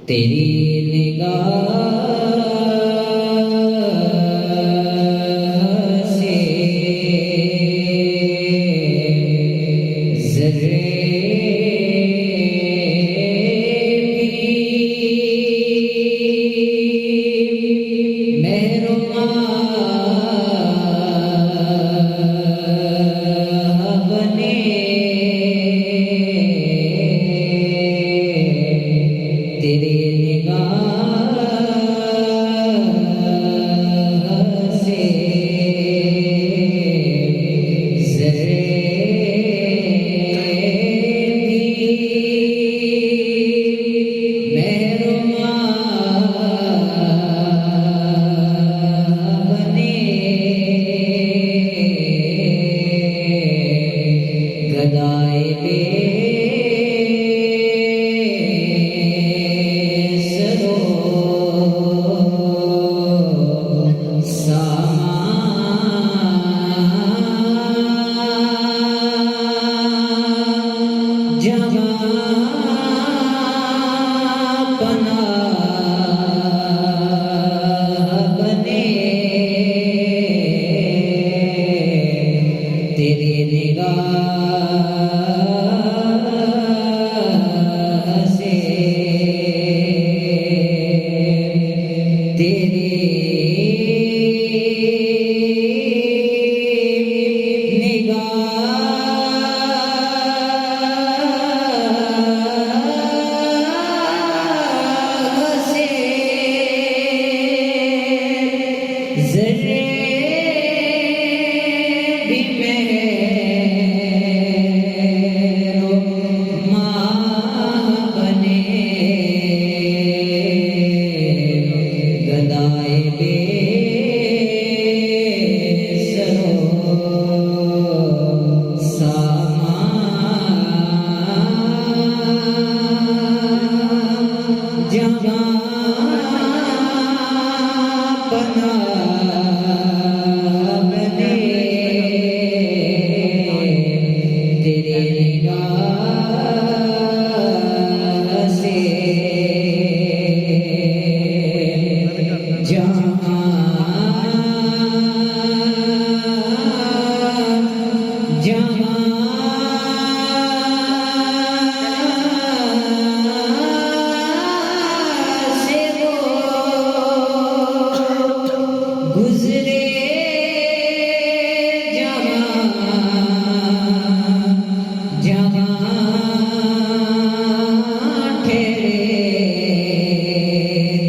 तेरी निगाह से ज़र्रे भी मेहरुबान बने। तेरे निगाह से ज़र्रे भी मेहरुबान बने। गदाए तेरे निगाह से तेरे निगाह से ज़र्रे भी मेहरुबान बने। गदाए बेसरो सामान जहाँ बना बने। तेरे निगाह से जहाँ जहाँ से वो गुजरे जहाँ जहाँ ठहरे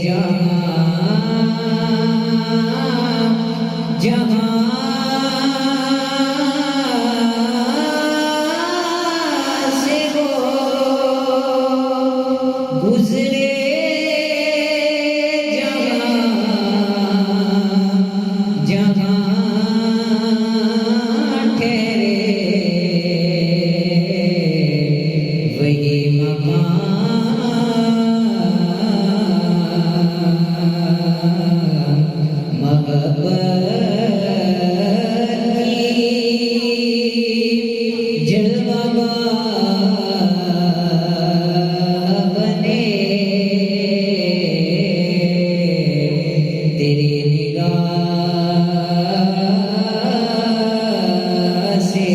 जहाँ जहाँ से वो गुजरे जहाँ जहाँ ठहरे वही मकान मोहब्बत की जलवागाह बने। तेरी निगाह से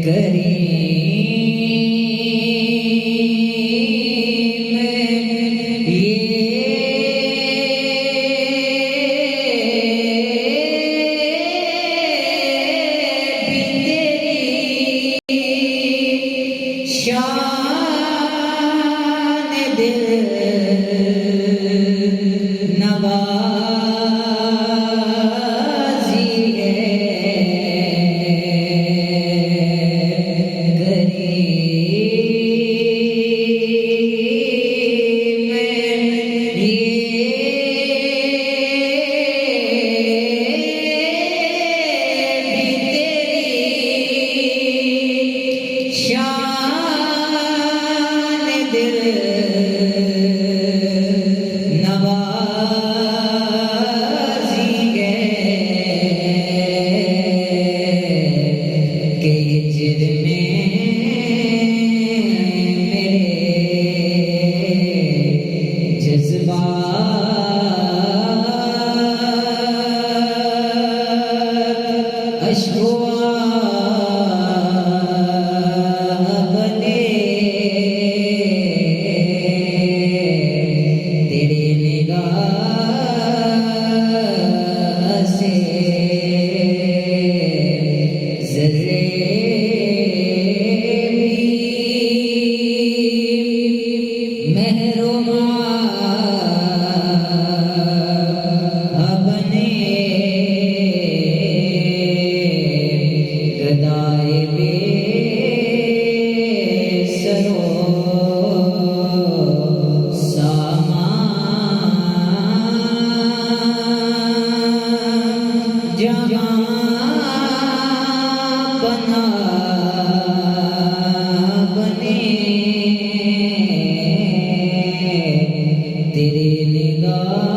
करीम ये भी तेरी शान दिल नवाज़ी है। करीम ये भी तेरी शान दिल नवाज़ी है। के हिज्र में मेरे तेरी निगाह